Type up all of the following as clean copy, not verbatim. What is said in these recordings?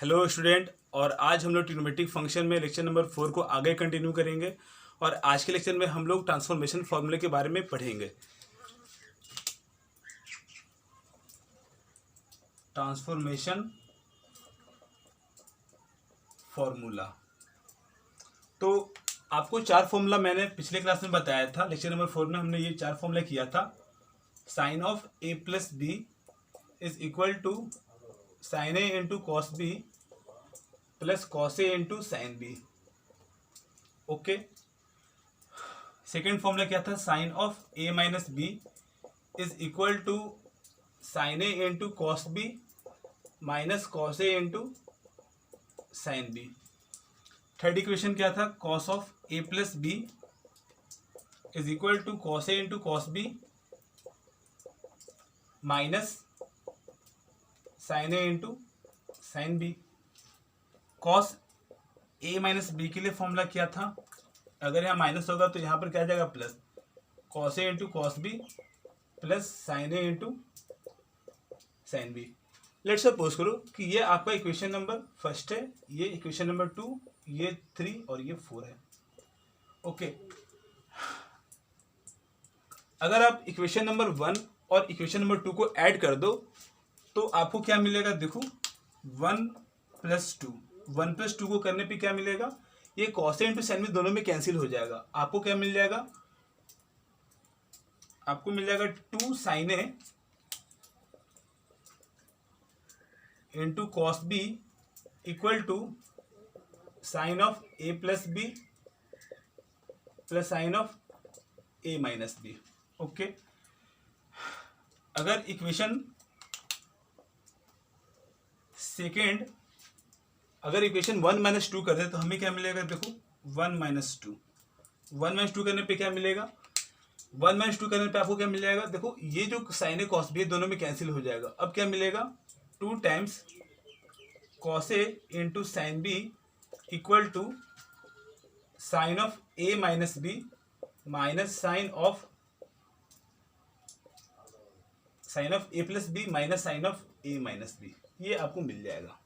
Hello student. और आज हम लोग ट्रिग्नोमेट्रिक फंक्शन में लेक्चर नंबर 4 को आगे कंटिन्यू करेंगे। और आज के लेक्चर में हम लोग ट्रांसफॉर्मेशन फार्मूले के बारे में पढ़ेंगे। ट्रांसफॉर्मेशन फार्मूला, तो आपको चार फॉर्मूला मैंने पिछले क्लास में बताया था। लेक्चर नंबर 4 में हमने ये चार फॉर्मूला किया था। Sine of A plus B is equal to sine A into cos B plus cos A into sine B. Okay. Second formula क्या था? Sine of A minus B is equal to sine A into cos B minus cos A into sine B. Third equation क्या था? Cos of A plus B is equal to cos A into cos B minus sine A into sine B. Cos A minus B के लिए formula क्या था? अगर यहाँ minus होगा तो यहाँ पर क्या आ जाएगा? Plus cos A into cos B plus sine A into sine B. Let's suppose करो कि ये आपका इक्वेशन नंबर फर्स्ट है, ये इक्वेशन नंबर 2, ये 3 और ये 4 है। ओके। अगर आप इक्वेशन नंबर 1 और इक्वेशन नंबर 2 को ऐड कर दो तो आपको क्या मिलेगा? देखो 1 प्लस 2, 1 प्लस 2 को करने पे क्या मिलेगा? ये cos A into sine B दोनों में कैंसिल हो जाएगा। आपको क्या मिल जाएगा? आपको मिल जाएगा 2 sine A into cos B equal to sine of A plus B plus sine of A minus B. Okay. अगर इक्वेशन सेकेंड, अगर इक्वेशन 1 माइनस 2 कर दे तो हमें क्या मिलेगा? देखो 1 माइनस 2, 1 माइनस 2 करने पे क्या मिलेगा? 1 माइनस 2 करने पे आपको क्या मिल जाएगा? देखो ये जो साइन ए कॉस बी है दोनों में कैंसिल हो जाएगा। अब क्या मिलेगा? 2 times cos A into sine B equal to sine of A minus B minus sine of A plus B minus sine of A minus B. ये आपको मिल जाएगा।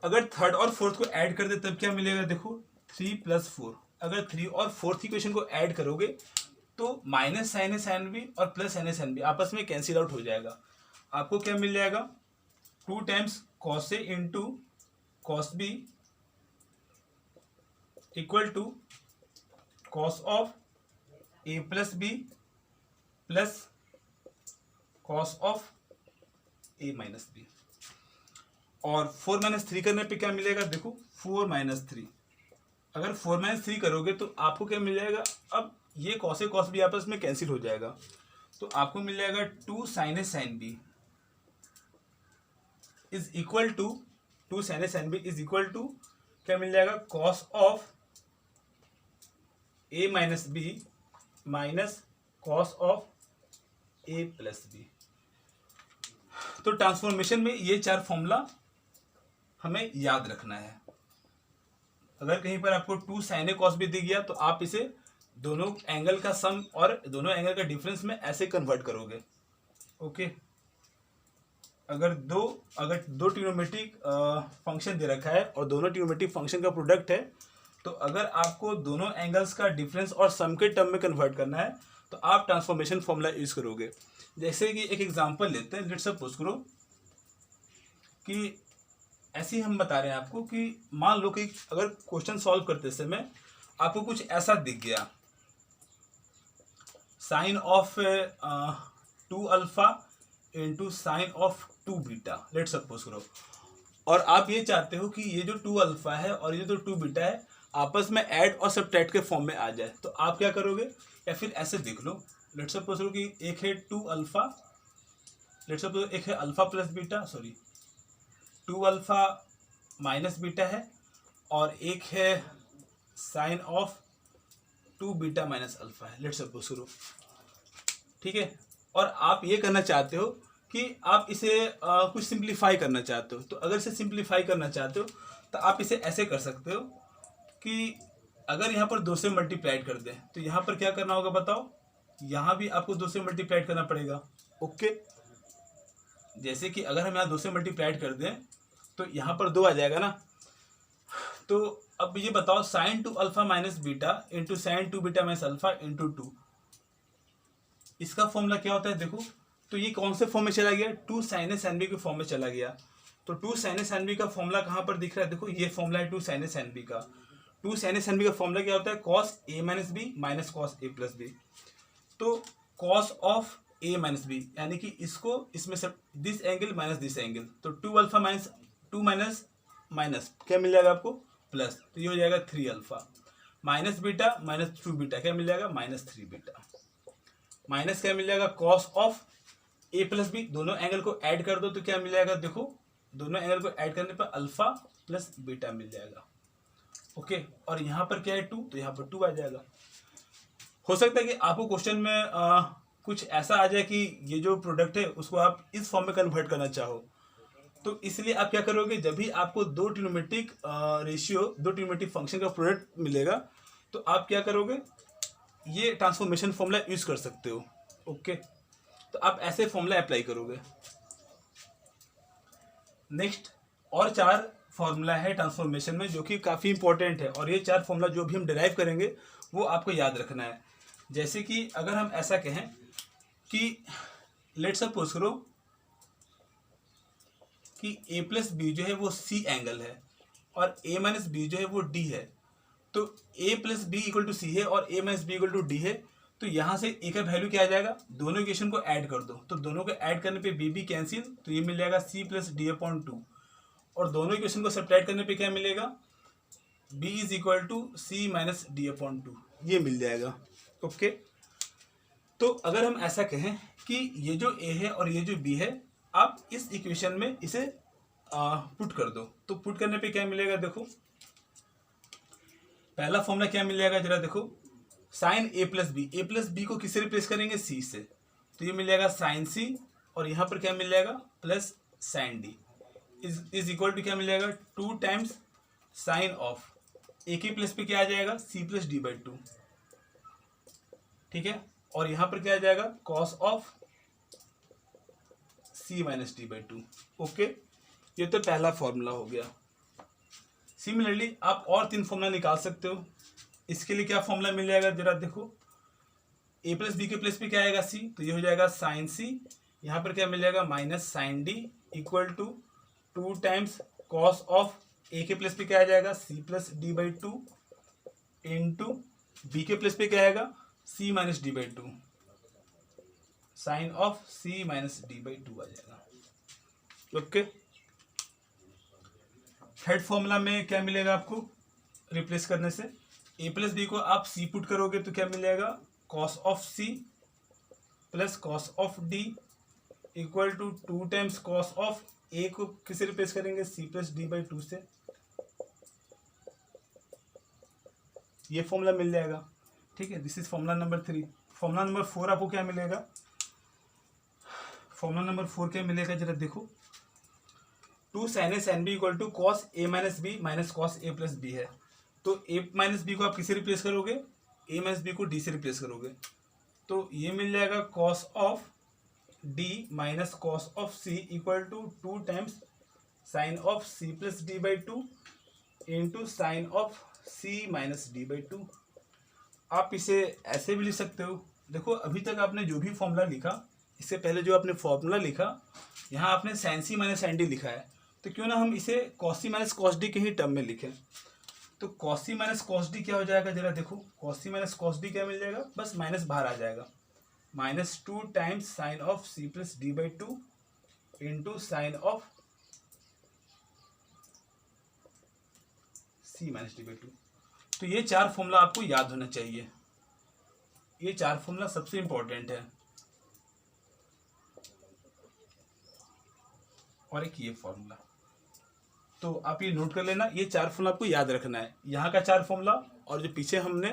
अगर थर्ड और फोर्थ को ऐड कर दे तब क्या मिलेगा? देखो 3 प्लस 4। अगर 3 और फोर्थ इक्वेशन को ऐड करोगे तो minus sine A sine B और plus sine A sine B आपस में कैंसिल आउट हो जाएगा। आपको क्या मिल जाएगा? 2 times cos A into cos B equal to cos of A plus B plus cos of A minus B. और 4 माइनस 3 करने पे क्या मिलेगा? देखो 4 माइनस 3। अगर 4 माइनस 3 करोगे तो आपको क्या मिल जाएगा? अब ये कॉस ए कॉस बी आपस में कैंसिल हो जाएगा तो आपको मिल जाएगा 2 sine A sine B is equal to 2 sine A sine B is equal to क्या मिल जाएगा? Cos of A minus B minus cos of A plus B. तो ट्रांसफॉर्मेशन में ये चार फॉर्मूला हमें याद रखना है। अगर कहीं पर आपको 2 साइन ए कॉस बी दिख गया तो आप इसे दोनों एंगल का सम और दोनों एंगल का डिफरेंस में ऐसे कन्वर्ट करोगे। ओके। अगर दो ट्रिग्नोमेट्रिक फंक्शन दे रखा है और दोनों ट्रिग्नोमेट्रिक फंक्शन का प्रोडक्ट है तो अगर आपको दोनों एंगल्स का डिफरेंस और सम के टर्म में कन्वर्ट करना है तो आप ट्रांसफॉर्मेशन फॉर्मूला यूज करोगे। जैसे कि एक एग्जांपल लेते हैं। लेट्स सपोज करो कि ऐसे ही हम बता रहे हैं आपको कि मान लो कि अगर क्वेश्चन सॉल्व करते समय आपको कुछ ऐसा दिख गया, sine of 2 alpha into sine of 2 beta. Let's suppose करो और आप ये चाहते हो कि ये जो 2 अल्फा है और ये जो 2 बीटा है आपस में ऐड और सब्ट्रैक्ट के फॉर्म में आ जाए तो आप क्या करोगे? या फिर ऐसे देख लो। लेट्स सपोज करो कि एक है 2 अल्फा, लेट्स सपोज एक है alpha plus beta, 2 alpha minus beta है और एक है sine of 2 beta minus alpha है। लेट्स सपोज करो, ठीक है। और आप ये करना चाहते हो कि आप इसे कुछ सिंप्लीफाई करना चाहते हो। तो अगर इसे सिंप्लीफाई करना चाहते हो तो आप इसे ऐसे कर सकते हो कि अगर यहाँ पर 2 से मल्टीप्लाइड कर दें तो यहाँ पर क्या करना होगा बताओ? यहाँ भी आपको 2 से मल्टीप्लाइड करना पड़ेगा। ओके। जैसे कि अगर हम यहाँ 2 से मल्टीप्लाइड कर दें तो यहाँ पर 2 आ जाएगा ना। तो अब ये बताओ sine 2 alpha minus beta into sine 2 beta minus alpha into 2, इसका फॉर्मूला क्या होता है देखो। तो ये कौन से फॉर्म में चला गया, 2 साइनस एन बी के फॉर्म में चला गया। तो 2 साइनस एन बी का फॉर्मूला कहाँ पर दिख रहा है, देखो ये फॉर्मूला है 2 साइनस एन बी का। 2 साइनस एन बी का फॉर्मूला क्या होता है, cos A minus B minus cos A plus B. तो cos of A minus B यानी कि इसको इसमें से this angle minus this angle, तो 2 अल्फा माइनस 2 माइनस माइनस क्या मिल जाएगा आपको प्लस, तो ये हो जाएगा 3 alpha minus beta minus 2 beta क्या मिल जाएगा माइनस 3 बीटा, माइनस क्या मिल जाएगा cos of A plus B, दोनों एंगल को ऐड कर दो तो क्या मिल जाएगा देखो, दोनों एंगल को ऐड करने पर अल्फा प्लस बीटा मिल जाएगा। ओके, और यहाँ पर क्या है 2, तो यहाँ पर 2 आ जाएगा। हो सकता है कि आपको क्वेश्चन में कुछ ऐसा आ जाए कि ये जो प्रोडक्ट है उसको आप इस फॉर्म में कन्वर्ट करना चाहो, तो इसलिए आप क्या करोगे, जब भी आपको दो ट्रिग्नोमेट्रिक रेशियो, दो ट्रिग्नोमेट्रिक फंक्शन का प्रोडक्ट मिलेगा तो आप क्या करोगे, ये ट्रांसफॉर्मेशन फॉर्मूला यूज कर सकते हो। ओके, तो आप ऐसे फॉर्मूला अप्लाई करोगे। नेक्स्ट और 4 फॉर्मूला है ट्रांसफॉर्मेशन में जो कि काफ़ी इंपॉर्टेंट है, और ये 4 फॉर्मूला जो भी हम डिराइव करेंगे वो आपको याद रखना है। जैसे कि अगर हम ऐसा कहें कि लेट्स सपोज करो कि ए प्लस बी जो है वो सी एंगल है और ए माइनस बी जो है वो डी है, तो A plus B equal to C है और A minus B equal to D है, तो यहाँ से ए का वैल्यू क्या आ जाएगा, दोनों इक्वेशन को ऐड कर दो, तो दोनों को ऐड करने पे बी बी कैंसिल, तो ये मिल जाएगा सी प्लस डी अपॉन 2, और दोनों इक्वेशन को सब्ट्रैक्ट करने पे क्या मिलेगा, B is equal to C minus D upon 2, ये मिल जाएगा। ओके, तो अगर हम ऐसा कहें कि ये जो ए है और ये जो बी है, आप इस इक्वेशन में इसे पुट कर दो, तो पुट करने पे क्या मिलेगा देखो, पहला फॉर्मूला क्या मिल जाएगा जरा देखो, साइन ए प्लस बी को किससे रिप्लेस करेंगे, सी से, तो ये मिल जाएगा साइन सी, और यहाँ पर क्या मिल जाएगा plus sine D is equal to क्या मिल जाएगा 2 टाइम्स साइन ऑफ ए के प्लस पे क्या आ जाएगा सी प्लस डी बाई 2, ठीक है, और यहाँ पर क्या आ जाएगा cos of C minus D by 2। Okay, ये तो पहला फॉर्मूला हो गया। सिमिलरली आप और 3 फॉर्मूला निकाल सकते हो। इसके लिए क्या फॉर्मूला मिल जाएगा जरा देखो, ए प्लस बी के प्लस पे क्या आएगा सी, तो ये हो जाएगा साइन सी, यहाँ पर क्या मिल जाएगा minus sine D equal to 2 times cos of A के प्लस पे क्या आ जाएगा C plus D by 2 into B के प्लस पे क्या आएगा C minus D by 2, sine of C minus D by 2 आ जाएगा। ओके, थर्ड फॉर्मूला में क्या मिलेगा आपको रिप्लेस करने से, ए प्लस बी को आप सी पुट करोगे तो क्या मिल जाएगा cos of C plus cos of D equal to 2 times cos of A को किसे रिप्लेस करेंगे सी प्लस डी बाई 2 से, ये फॉर्मूला मिल जाएगा। ठीक है, this is formula number 3। Formula number 4 आपको क्या मिलेगा, फॉर्मूला नंबर 4 क्या मिलेगा जरा देखो, 2 sinus N B equal to cos A minus B minus cos A plus B है, तो ए माइनस बी को आप किसे रिप्लेस करोगे, ए माइनस बी को डी से रिप्लेस करोगे, तो ये मिल जाएगा cos of D minus cos of C equal to 2 times sine of C plus D by 2 into sine of C minus D by 2। आप इसे ऐसे भी लिख सकते हो, देखो अभी तक आपने जो भी फॉर्मूला लिखा, इससे पहले जो आपने फॉर्मूला लिखा, यहाँ आपने sine C minus sine D लिखा है, तो क्यों ना हम इसे cos C minus cos D के ही टर्म में लिखें। तो cos C minus cos D क्या हो जाएगा जरा देखो, cos C minus cos D क्या मिल जाएगा, बस माइनस बाहर आ जाएगा, minus 2 times sine of C plus D by 2 into sine of C minus D by 2। तो ये 4 फॉर्मूला आपको याद होना चाहिए, ये 4 फॉर्मूला सबसे इंपॉर्टेंट है, और एक ये फॉर्मूला, तो आप ये नोट कर लेना, ये 4 फॉर्मूला आपको याद रखना है, यहाँ का 4 फॉर्मूला और जो पीछे हमने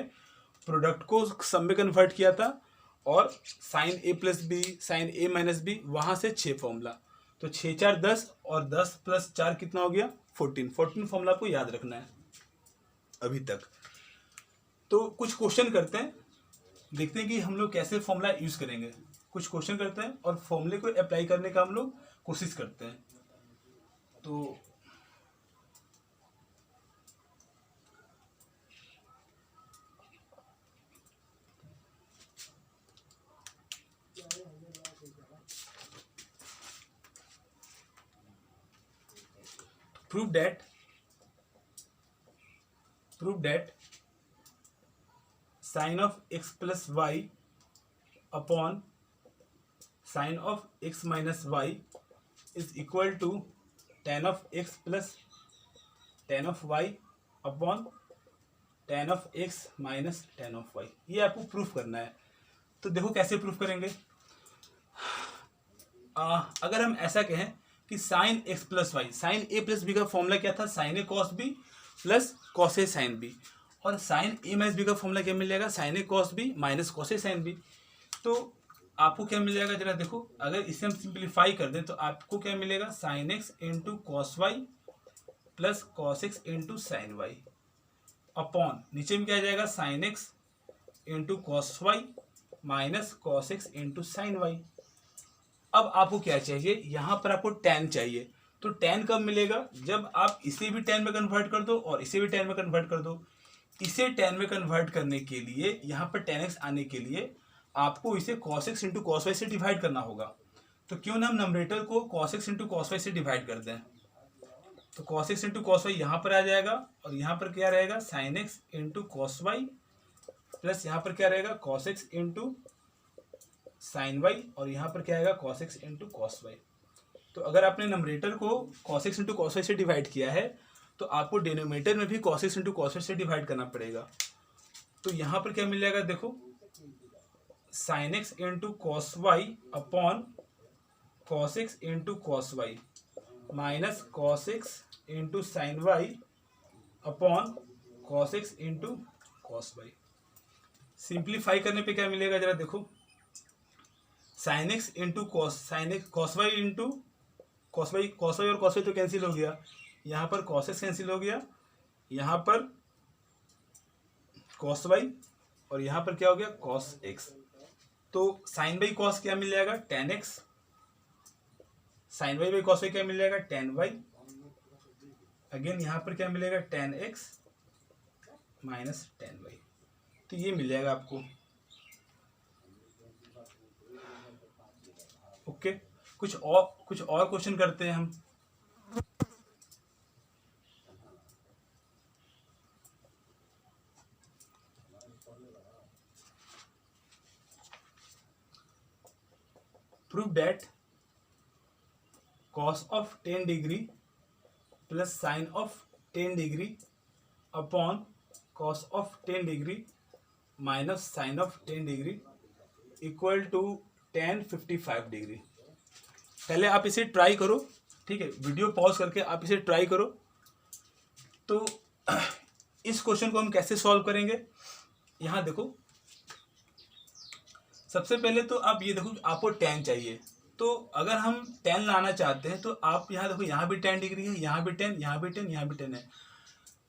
प्रोडक्ट को सम में कन्वर्ट किया था, और sine A plus B sign A minus B वहाँ से 6 फॉर्मूला, तो 6 4 10 और 10 प्लस 4 कितना हो गया 14 फॉर्मूला आपको याद रखना है अभी तक। तो कुछ क्वेश्चन करते हैं, देखते हैं कि हम लोग कैसे फॉर्मूला यूज़ करेंगे, कुछ क्वेश्चन करते हैं और फॉर्मूले को अप्लाई करने का हम लोग कोशिश करते हैं। तो prove that sin of x plus y upon sin of x minus y is equal to tan of x plus tan of y upon tan of x minus tan of y। ये आपको proof करना है। तो देखो कैसे proof करेंगे। अगर हम ऐसा कहें कि sine X plus Y, sine A plus B का फॉर्मूला क्या था, sine A cos B plus cos A sine B, और साइन ए माइनस बी का फॉर्मूला क्या मिल जाएगा, sine A cos B minus cos A sine B. तो आपको क्या मिल जाएगा, जरा देखो, अगर इसे हम सिंप्लीफाई कर दें तो आपको क्या मिलेगा, sine X into cos Y plus cos X into sine Y upon नीचे में क्या आ जाएगा, sine X into cos Y minus cos X into sine Y. अब आपको क्या चाहिए, यहाँ पर आपको tan चाहिए। तो tan कब मिलेगा, जब आप इसे भी tan में कन्वर्ट कर दो और इसे भी tan में कन्वर्ट कर दो। इसे tan में कन्वर्ट करने के लिए, यहाँ पर tan x आने के लिए आपको इसे cos x into cos Y से डिवाइड करना होगा। तो क्यों ना हम नंबरेटर को cos x into cos Y से डिवाइड कर दें। तो cos x into cos Y यहाँ पर आ जाएगा, और यहाँ पर क्या रहेगा, sine x into cos Y plus यहाँ पर क्या रहेगा, cos x into sine Y, और यहाँ पर क्या आएगा, cos x into cos Y. तो अगर आपने नंबरेटर को cos x into cos Y से डिवाइड किया है तो आपको डिनोमिनेटर में भी cos x into cos Y से डिवाइड करना पड़ेगा। तो यहाँ पर क्या मिल जाएगा, देखो, sine x into cos Y upon cos x into cos Y minus cos x into sine Y upon cos x into cos Y. Simplify करने पे क्या मिलेगा, जरा देखो, sine X into cos, sine X cos Y into cos Y, cos Y और cos Y तो cancel हो गया, यहाँ पर कॉस एक्स कैंसिल हो गया, यहाँ पर कॉस वाई, और यहाँ पर क्या हो गया, कॉस एक्स। तो साइन बाई कॉस क्या मिल जाएगा, tan X, sine Y by cos Y क्या मिल जाएगा, टेन वाई, अगेन यहाँ पर क्या मिलेगा, tan X minus tan Y. तो ये मिल जाएगा आपको। ओके, कुछ और क्वेश्चन करते हैं हम। Prove that cos of 10 degree plus sine of 10 degree upon cos of 10 degree minus sine of 10 degree equal to tan 55 degree. पहले आप इसे ट्राई करो, ठीक है, वीडियो पॉज करके आप इसे ट्राई करो। तो इस क्वेश्चन को हम कैसे सॉल्व करेंगे, यहाँ देखो, सबसे पहले तो आप ये देखो, आपको tan चाहिए। तो अगर हम tan लाना चाहते हैं तो आप यहाँ देखो, यहाँ भी 10 डिग्री है, यहाँ भी 10, यहाँ भी 10, यहाँ भी 10 है,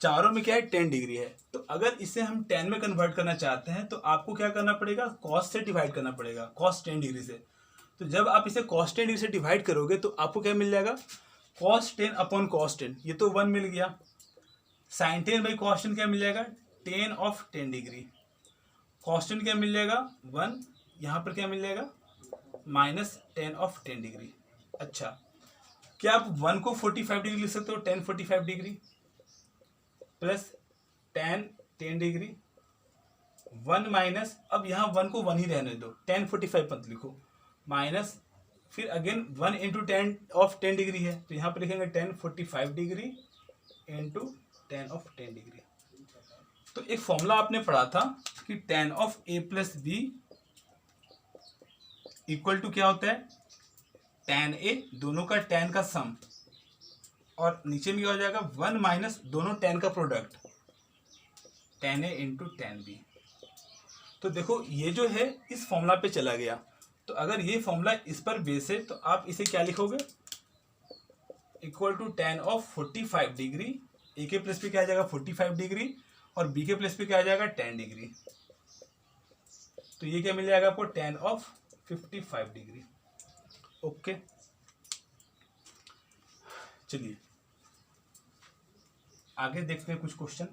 चारों में क्या है, 10 डिग्री है। तो अगर इसे हम tan में कन्वर्ट करना चाहते हैं तो आपको क्या करना पड़ेगा, cos से डिवाइड करना पड़ेगा, cos 10 डिग्री से। तो जब आप इसे cos 10 डिग्री से डिवाइड करोगे तो आपको क्या मिल जाएगा, cos 10 अपॉन cos 10, ये तो 1 मिल गया। sin 10 बाई cos 10 क्या मिल जाएगा, tan ऑफ 10 डिग्री, cos 10 क्या मिल जाएगा, 1, यहाँ पर क्या मिल जाएगा, माइनस tan ऑफ 10 डिग्री। अच्छा, क्या आप 1 को 45 डिग्री लिख सकते हो, tan 45 degree plus tan 10 degree, 1 minus, अब यहाँ 1 को 1 ही रहने दो, tan 45 मत लिखो, माइनस फिर again 1 into tan of 10 degree है तो यहाँ पर लिखेंगे tan 45 degree into tan of 10 degree. तो एक फॉर्मूला आपने पढ़ा था कि tan of a plus B equal to क्या होता है, tan a, दोनों का tan का सम, और नीचे में क्या हो जाएगा, 1 माइनस दोनों tan का product, tan a into tan b। तो देखो ये जो है इस फॉर्मूला पे चला गया। तो अगर ये फॉर्मूला इस पर बेस है तो आप इसे क्या लिखोगे, equal to tan of 45 degree, A के प्लस पे क्या आ जाएगा 45 डिग्री, और बी के प्लस पे क्या आ जाएगा 10 डिग्री। तो ये क्या मिल जाएगा आपको, tan ऑफ 55 डिग्री। ओके, चलिए आगे देखते हैं कुछ क्वेश्चन।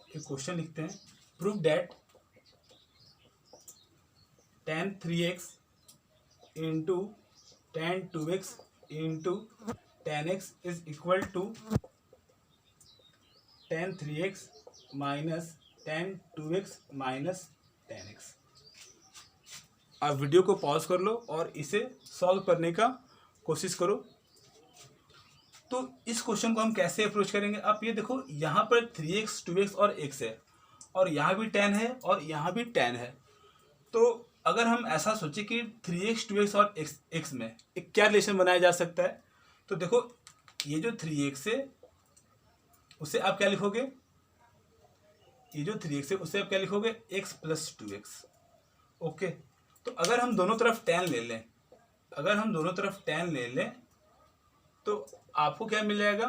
एक क्वेश्चन लिखते हैं, prove that tan 3x into tan 2x into tan x is equal to tan 3x minus tan 2x minus tan x। आप वीडियो को पॉज कर लो और इसे सॉल्व करने का कोशिश करो। तो इस क्वेश्चन को हम कैसे अप्रोच करेंगे, आप ये देखो, यहाँ पर 3x 2x और x है और यहाँ भी tan है और यहाँ भी tan है। तो अगर हम ऐसा सोचे कि 3x 2x और x में एक क्या रिलेशन बनाया जा सकता है, तो देखो ये जो 3x है उसे आप क्या लिखोगे, ये जो 3x है उसे आप क्या लिखोगे, x प्लस 2x। ओके, तो अगर हम दोनों तरफ tan ले लें, अगर हम दोनों तरफ tan ले लें तो आपको क्या मिल जाएगा,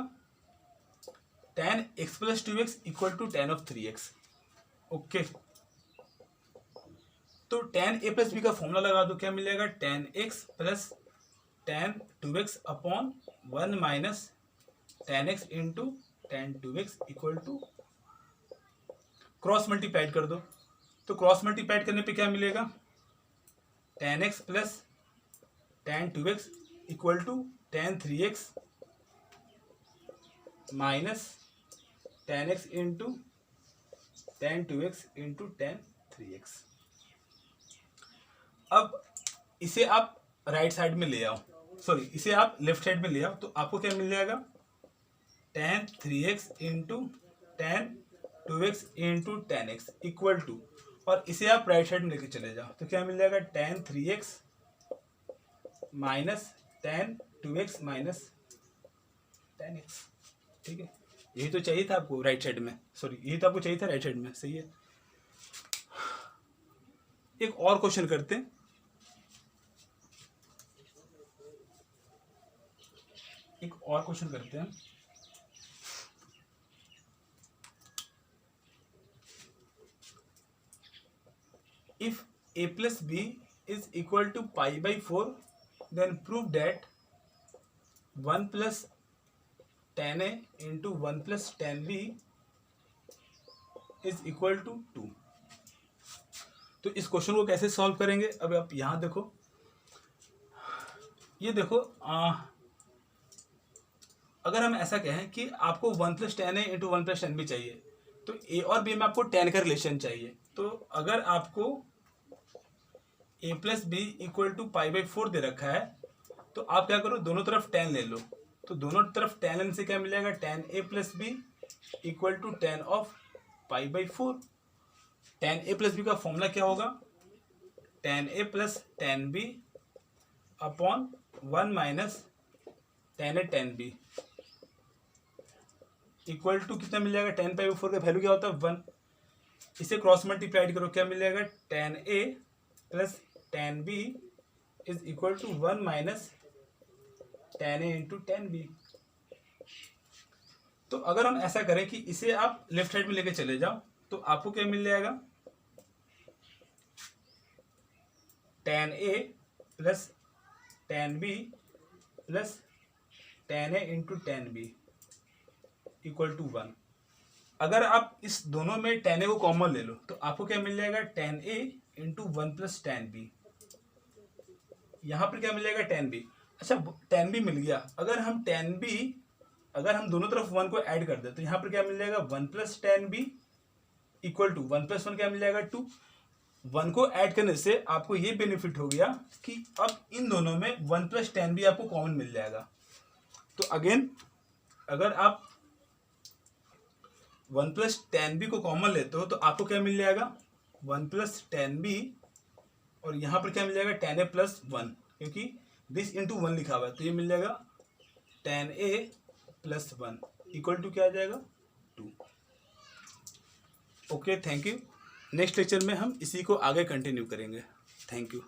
tan x plus 2x equal to tan of 3x। Okay, तो tan a प्लस बी का फॉर्मूला लगा दो, क्या मिल जाएगा, tan x plus tan 2x upon 1 minus tan x into tan 2x equal to, cross multiplied कर दो। तो क्रॉस मल्टीप्लाइड करने पे क्या मिलेगा, tan x plus tan 2x equal to tan 3x minus tan x into tan 2x into tan 3x। अब इसे आप राइट साइड में ले आओ, सॉरी इसे आप लेफ्ट साइड में ले आओ, तो आपको क्या मिल जाएगा, tan 3x into tan 2x into tan x equal to, और इसे आप राइट साइड में लेके चले जाओ तो क्या मिल जाएगा, tan 3x minus tan 2x minus tan x। ठीक है, यही तो चाहिए था आपको राइट साइड में, सॉरी यही तो आपको चाहिए था राइट साइड में, सही है। एक और क्वेश्चन करते हैं, एक और क्वेश्चन करते हैं। If a plus b is equal to pi by 4, then prove that 1 plus tan a into 1 plus tan b is equal to 2। तो इस क्वेश्चन को कैसे सॉल्व करेंगे, अब आप यहाँ देखो, ये देखो, अगर हम ऐसा कहें कि आपको 1 plus tan a into 1 plus tan b चाहिए, तो a और b में आपको tan का रिलेशन चाहिए। तो अगर आपको a plus B equal to pi by 4 दे रखा है, तो आप क्या करो, दोनों तरफ tan ले लो। तो दोनों तरफ tan लेने से क्या मिल जाएगा, tan a plus B equal to tan of pi by 4। tan a plus B का फॉर्मूला क्या होगा, tan a plus tan b upon 1 minus tan a tan b equal to कितना मिल जाएगा, tan पाई बाई 4 का value क्या होता है, 1। इसे क्रॉस मल्टीप्लाइड करो, क्या मिल जाएगा, tan a plus tan b is equal to 1 minus tan a into tan b। तो अगर हम ऐसा करें कि इसे आप लेफ्ट साइड में लेके चले जाओ, तो आपको क्या मिल जाएगा, tan a plus tan b plus tan a into tan b equal to 1। अगर आप इस दोनों में tan a को कॉमन ले लो, तो आपको क्या मिल जाएगा, tan a into 1 plus tan b। यहाँ पर क्या मिल जाएगा, tan b। अच्छा, tan b मिल गया, अगर हम tan b, अगर हम दोनों तरफ 1 को ऐड कर दे, तो यहाँ पर क्या मिल जाएगा, 1 plus tan b equal to 1 plus 1 क्या मिल जाएगा, 2। 1 को ऐड करने से आपको ये बेनिफिट हो गया कि अब इन दोनों में 1 प्लस tan b आपको कॉमन मिल जाएगा। तो अगेन, अगर आप 1 प्लस tan b को कॉमन लेते हो, तो आपको क्या मिल जाएगा, 1 प्लस tan b, और यहाँ पर क्या मिल जाएगा, tan a प्लस 1, क्योंकि दिस इंटू 1 लिखा हुआ है, तो ये मिल जाएगा tan a plus 1 equal to क्या आ जाएगा, 2। Okay, thank you. Next lecture में हम इसी को आगे कंटिन्यू करेंगे। Thank you.